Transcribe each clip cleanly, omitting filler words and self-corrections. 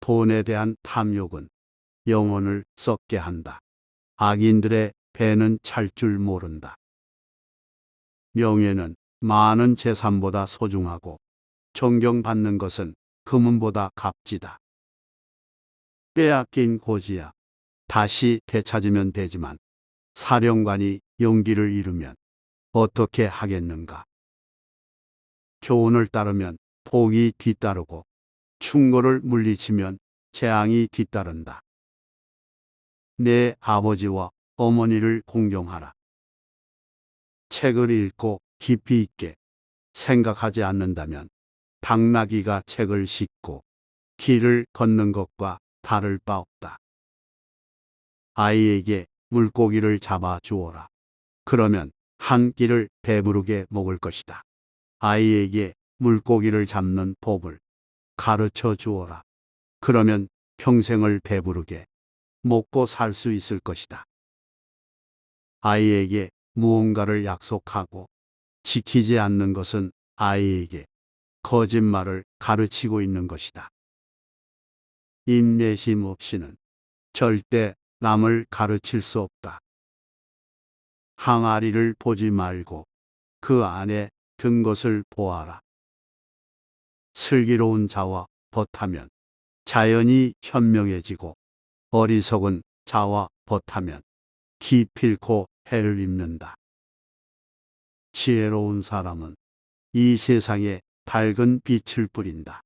돈에 대한 탐욕은 영혼을 썩게 한다. 악인들의 배는 찰 줄 모른다. 명예는 많은 재산보다 소중하고 존경받는 것은 금은보다 값지다. 빼앗긴 고지야 다시 되찾으면 되지만 사령관이 용기를 잃으면 어떻게 하겠는가. 교훈을 따르면 복이 뒤따르고 충고를 물리치면 재앙이 뒤따른다. 내 아버지와 어머니를 공경하라. 책을 읽고 깊이 있게 생각하지 않는다면 당나귀가 책을 싣고 길을 걷는 것과 다를 바 없다. 아이에게 물고기를 잡아 주어라. 그러면 한 끼를 배부르게 먹을 것이다. 아이에게 물고기를 잡는 법을 가르쳐 주어라. 그러면 평생을 배부르게 먹고 살 수 있을 것이다. 아이에게 무언가를 약속하고 지키지 않는 것은 아이에게 거짓말을 가르치고 있는 것이다. 인내심 없이는 절대 남을 가르칠 수 없다. 항아리를 보지 말고 그 안에 든 것을 보아라. 슬기로운 자와 벗하면 자연이 현명해지고 어리석은 자와 벗하면 기필코 해를 입는다. 지혜로운 사람은 이 세상에 밝은 빛을 뿌린다.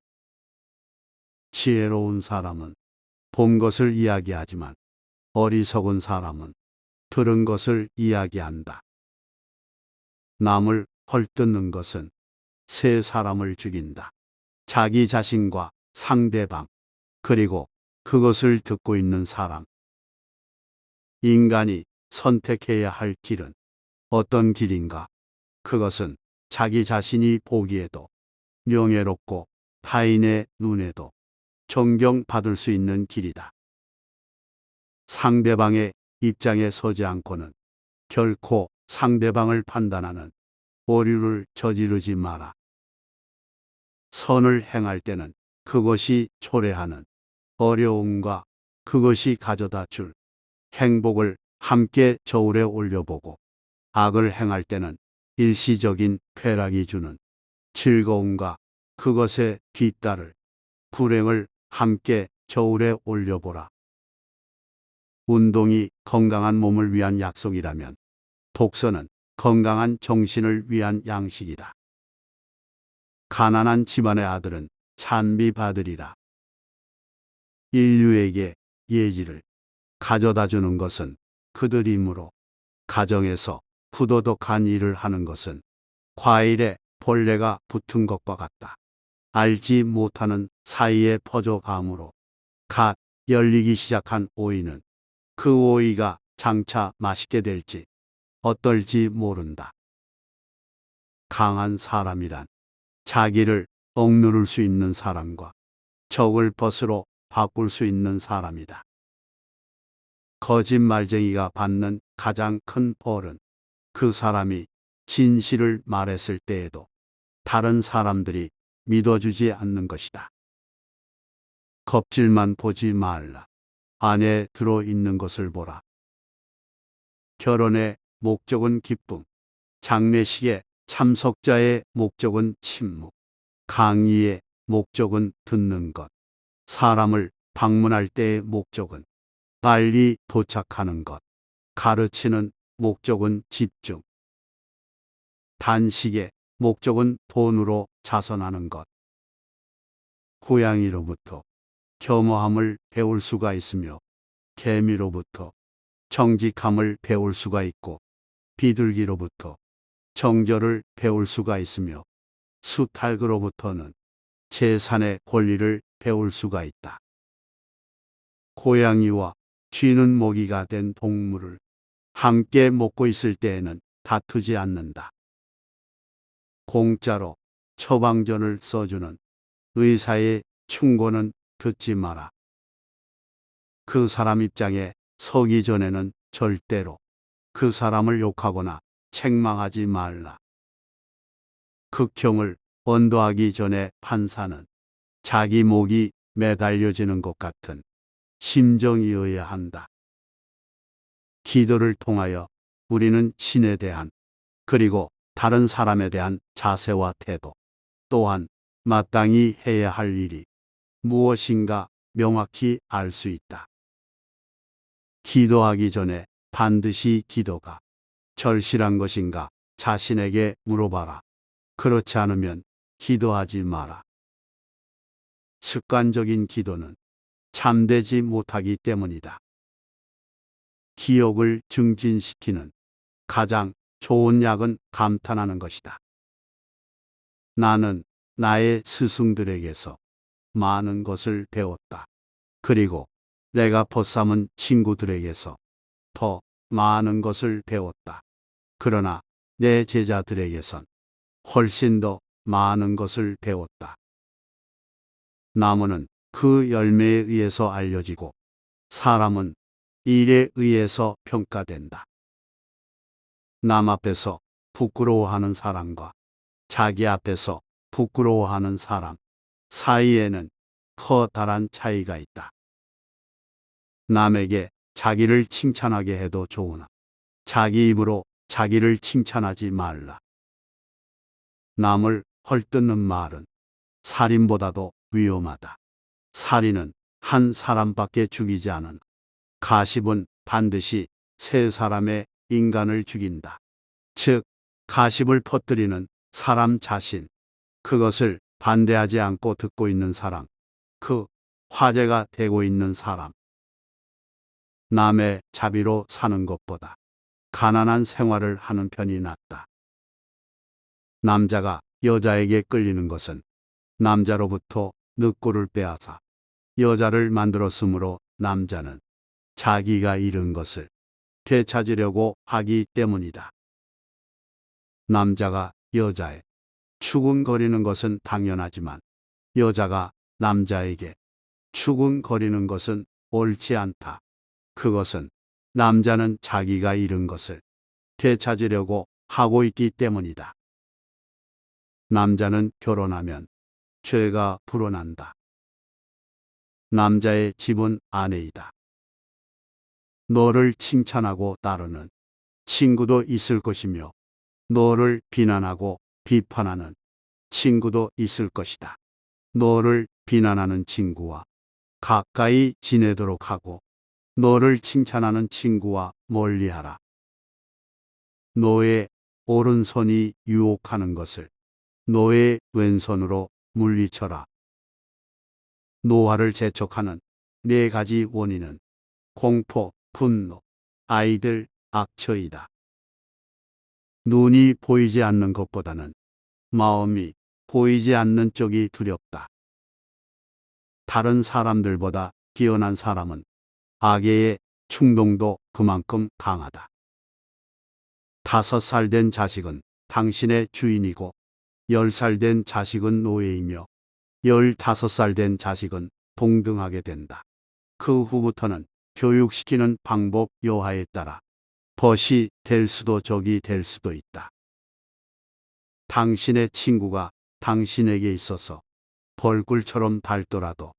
지혜로운 사람은 본 것을 이야기하지만 어리석은 사람은 들은 것을 이야기한다. 남을 헐뜯는 것은 세 사람을 죽인다. 자기 자신과 상대방, 그리고 그것을 듣고 있는 사람. 인간이 선택해야 할 길은 어떤 길인가? 그것은 자기 자신이 보기에도 명예롭고 타인의 눈에도 존경받을 수 있는 길이다. 상대방의 입장에 서지 않고는 결코 상대방을 판단하는 오류를 저지르지 마라. 선을 행할 때는 그것이 초래하는 어려움과 그것이 가져다 줄 행복을 함께 저울에 올려보고, 악을 행할 때는 일시적인 쾌락이 주는 즐거움과 그것에 뒤따를 불행을 함께 저울에 올려보라. 운동이 건강한 몸을 위한 약속이라면 독서는 건강한 정신을 위한 양식이다. 가난한 집안의 아들은 찬미받으리라. 인류에게 예지를 가져다 주는 것은 그들이므로 가정에서 부도덕한 일을 하는 것은 과일에 벌레가 붙은 것과 같다. 알지 못하는 사이에 퍼져감으로 갓 열리기 시작한 오이는 그 오이가 장차 맛있게 될지 어떨지 모른다. 강한 사람이란 자기를 억누를 수 있는 사람과 적을 벗으로 바꿀 수 있는 사람이다. 거짓말쟁이가 받는 가장 큰 벌은 그 사람이 진실을 말했을 때에도 다른 사람들이 믿어주지 않는 것이다. 껍질만 보지 말라. 안에 들어있는 것을 보라. 결혼의 목적은 기쁨, 장례식의 참석자의 목적은 침묵, 강의의 목적은 듣는 것, 사람을 방문할 때의 목적은 빨리 도착하는 것, 가르치는 목적은 집중, 단식의 목적은 돈으로 자선하는 것. 고양이로부터 겸허함을 배울 수가 있으며 개미로부터 정직함을 배울 수가 있고 비둘기로부터 정절을 배울 수가 있으며 수탉으로부터는 재산의 권리를 배울 수가 있다. 고양이와 쥐는 먹이가 된 동물을 함께 먹고 있을 때에는 다투지 않는다. 공짜로 처방전을 써주는 의사의 충고는 듣지 마라. 그 사람 입장에 서기 전에는 절대로 그 사람을 욕하거나 책망하지 말라. 극형을 언도하기 전에 판사는 자기 목이 매달려지는 것 같은 심정이어야 한다. 기도를 통하여 우리는 신에 대한 그리고 다른 사람에 대한 자세와 태도 또한 마땅히 해야 할 일이 무엇인가 명확히 알 수 있다. 기도하기 전에 반드시 기도가 절실한 것인가 자신에게 물어봐라. 그렇지 않으면 기도하지 마라. 습관적인 기도는 참되지 못하기 때문이다. 기억을 증진시키는 가장 좋은 약은 감탄하는 것이다. 나는 나의 스승들에게서 많은 것을 배웠다. 그리고 내가 벗삼은 친구들에게서 더 많은 것을 배웠다. 그러나 내 제자들에게선 훨씬 더 많은 것을 배웠다. 나무는 그 열매에 의해서 알려지고 사람은 일에 의해서 평가된다. 남 앞에서 부끄러워하는 사람과 자기 앞에서 부끄러워하는 사람 사이에는 커다란 차이가 있다. 남에게 자기를 칭찬하게 해도 좋으나 자기 입으로 자기를 칭찬하지 말라. 남을 헐뜯는 말은 살인보다도 위험하다. 살인은 한 사람밖에 죽이지 않은 가십은 반드시 세 사람의 인간을 죽인다. 즉, 가십을 퍼뜨리는 사람 자신, 그것을 반대하지 않고 듣고 있는 사람, 그 화제가 되고 있는 사람. 남의 자비로 사는 것보다 가난한 생활을 하는 편이 낫다. 남자가 여자에게 끌리는 것은 남자로부터 늑골을 빼앗아 여자를 만들었으므로 남자는 자기가 잃은 것을 되찾으려고 하기 때문이다. 남자가 여자의 추궁거리는 것은 당연하지만 여자가 남자에게 추궁거리는 것은 옳지 않다. 그것은 남자는 자기가 잃은 것을 되찾으려고 하고 있기 때문이다. 남자는 결혼하면 죄가 불어난다. 남자의 집은 아내이다. 너를 칭찬하고 따르는 친구도 있을 것이며 너를 비난하고 비판하는 친구도 있을 것이다. 너를 비난하는 친구와 가까이 지내도록 하고 너를 칭찬하는 친구와 멀리하라. 너의 오른손이 유혹하는 것을 너의 왼손으로 물리쳐라. 노화를 재촉하는 네 가지 원인은 공포, 분노, 아이들, 악처이다. 눈이 보이지 않는 것보다는 마음이 보이지 않는 쪽이 두렵다. 다른 사람들보다 뛰어난 사람은 악의 충동도 그만큼 강하다. 5살 된 자식은 당신의 주인이고 10살 된 자식은 노예이며 15살 된 자식은 동등하게 된다. 그 후부터는 교육시키는 방법 여하에 따라 벗이 될 수도 적이 될 수도 있다. 당신의 친구가 당신에게 있어서 벌꿀처럼 달더라도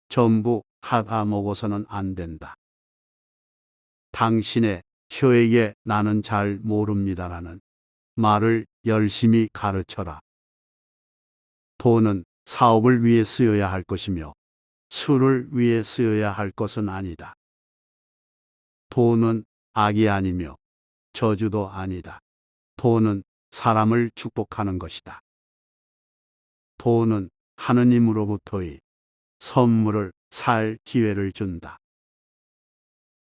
전부 하다 먹어서는 안 된다. 당신의 혀에게 나는 잘 모릅니다라는 말을 열심히 가르쳐라. 돈은 사업을 위해 쓰여야 할 것이며 술을 위해 쓰여야 할 것은 아니다. 돈은 악이 아니며 저주도 아니다. 돈은 사람을 축복하는 것이다. 돈은 하느님으로부터의 선물을 살 기회를 준다.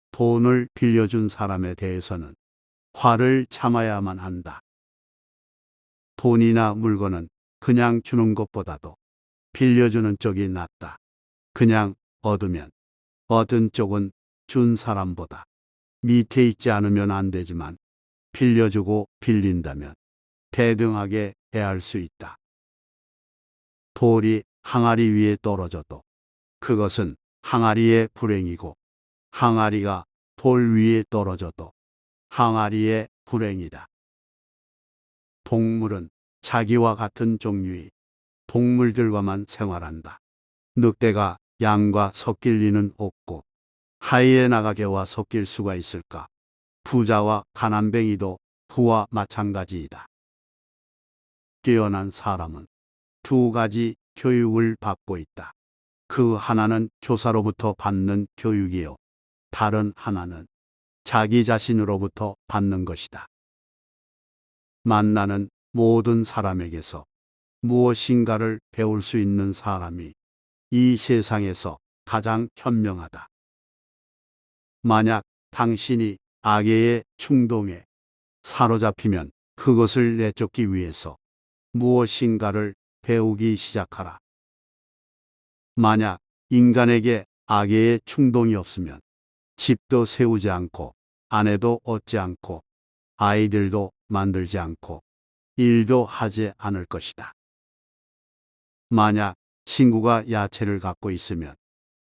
돈을 빌려준 사람에 대해서는 화를 참아야만 한다. 돈이나 물건은 그냥 주는 것보다도 빌려주는 쪽이 낫다. 그냥 얻으면 얻은 쪽은 준 사람보다 밑에 있지 않으면 안 되지만 빌려주고 빌린다면 대등하게 대할 수 있다. 돌이 항아리 위에 떨어져도 그것은 항아리의 불행이고 항아리가 돌 위에 떨어져도 항아리의 불행이다. 동물은 자기와 같은 종류의 동물들과만 생활한다. 늑대가 양과 섞일 리는 없고 하이에나가 개와 섞일 수가 있을까? 부자와 가난뱅이도 부와 마찬가지이다. 깨어난 사람은 두 가지 교육을 받고 있다. 그 하나는 교사로부터 받는 교육이요. 다른 하나는 자기 자신으로부터 받는 것이다. 만나는 모든 사람에게서 무엇인가를 배울 수 있는 사람이 이 세상에서 가장 현명하다. 만약 당신이 악의 충동에 사로잡히면 그것을 내쫓기 위해서 무엇인가를 배우기 시작하라. 만약 인간에게 악의 충동이 없으면 집도 세우지 않고 아내도 얻지 않고 아이들도 만들지 않고 일도 하지 않을 것이다. 만약 친구가 야채를 갖고 있으면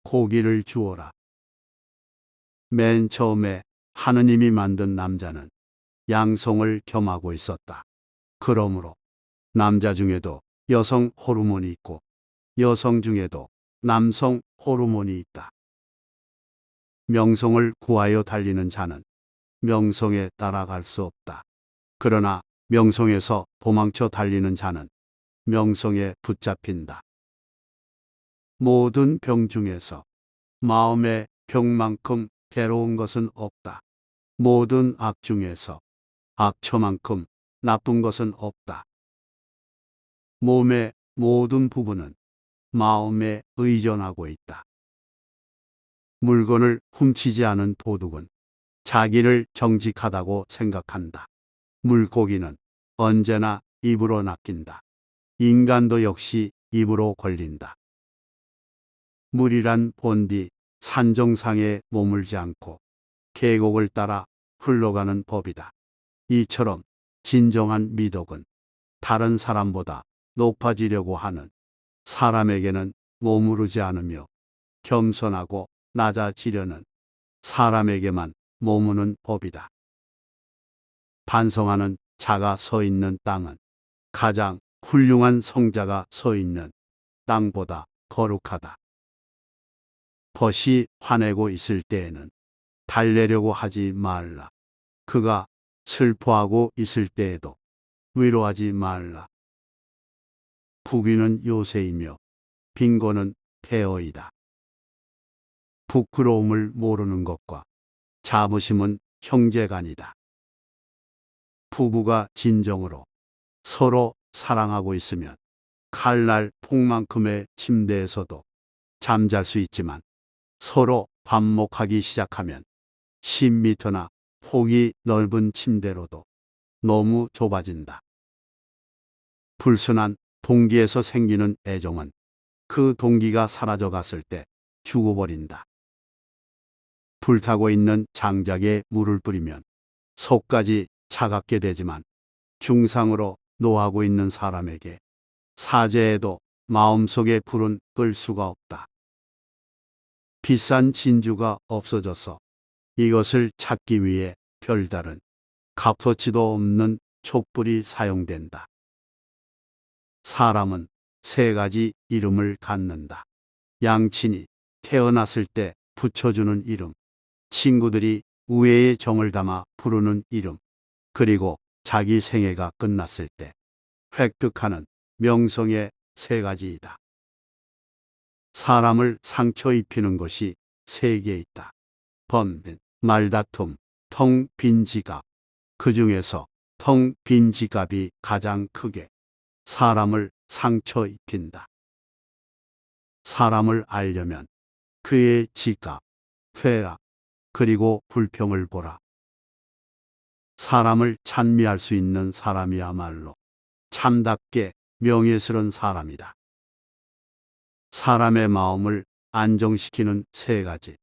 고기를 주어라. 맨 처음에 하느님이 만든 남자는 양성을 겸하고 있었다. 그러므로 남자 중에도 여성 호르몬이 있고 여성 중에도 남성 호르몬이 있다. 명성을 구하여 달리는 자는 명성에 따라갈 수 없다. 그러나 명성에서 도망쳐 달리는 자는 명성에 붙잡힌다. 모든 병 중에서 마음의 병만큼 괴로운 것은 없다. 모든 악 중에서 악처만큼 나쁜 것은 없다. 몸의 모든 부분은 마음에 의존하고 있다. 물건을 훔치지 않은 도둑은 자기를 정직하다고 생각한다. 물고기는 언제나 입으로 낚인다. 인간도 역시 입으로 걸린다. 물이란 본디 산정상에 머물지 않고 계곡을 따라 흘러가는 법이다. 이처럼 진정한 미덕은 다른 사람보다 높아지려고 하는 사람에게는 머무르지 않으며 겸손하고 낮아지려는 사람에게만 머무는 법이다. 반성하는 자가 서 있는 땅은 가장 훌륭한 성자가 서 있는 땅보다 거룩하다. 벗이 화내고 있을 때에는 달래려고 하지 말라. 그가 슬퍼하고 있을 때에도 위로하지 말라. 부귀는 요새이며 빈곤은 폐허이다. 부끄러움을 모르는 것과 자부심은 형제간이다. 부부가 진정으로 서로 사랑하고 있으면 칼날 폭만큼의 침대에서도 잠잘 수 있지만 서로 반목하기 시작하면 10m나 폭이 넓은 침대로도 너무 좁아진다. 불순한 동기에서 생기는 애정은 그 동기가 사라져 갔을 때 죽어버린다. 불타고 있는 장작에 물을 뿌리면 속까지 차갑게 되지만 중상으로 노하고 있는 사람에게 사죄해도 마음속에 불은 끌 수가 없다. 비싼 진주가 없어져서 이것을 찾기 위해 별다른 값어치도 없는 촛불이 사용된다. 사람은 세 가지 이름을 갖는다. 양친이 태어났을 때 붙여주는 이름, 친구들이 우애의 정을 담아 부르는 이름, 그리고 자기 생애가 끝났을 때 획득하는 명성의 세 가지이다. 사람을 상처 입히는 것이 세 개 있다. 범빈, 말다툼, 텅 빈 지갑. 그 중에서 텅 빈 지갑이 가장 크게 사람을 상처 입힌다. 사람을 알려면 그의 지갑, 쾌락, 그리고 불평을 보라. 사람을 찬미할 수 있는 사람이야말로 참답게 명예스러운 사람이다. 사람의 마음을 안정시키는 세 가지.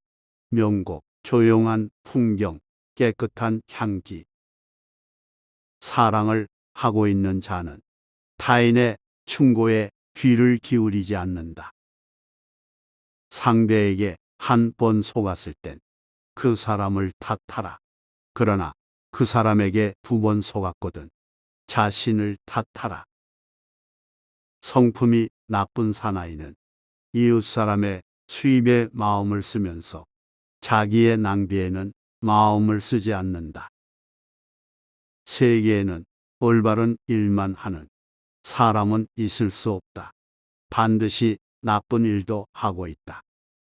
명곡, 조용한 풍경, 깨끗한 향기. 사랑을 하고 있는 자는 타인의 충고에 귀를 기울이지 않는다. 상대에게 한 번 속았을 땐 그 사람을 탓하라. 그러나 그 사람에게 두 번 속았거든 자신을 탓하라. 성품이 나쁜 사나이는 이웃 사람의 수입에 마음을 쓰면서 자기의 낭비에는 마음을 쓰지 않는다. 세계에는 올바른 일만 하는 사람은 있을 수 없다. 반드시 나쁜 일도 하고 있다.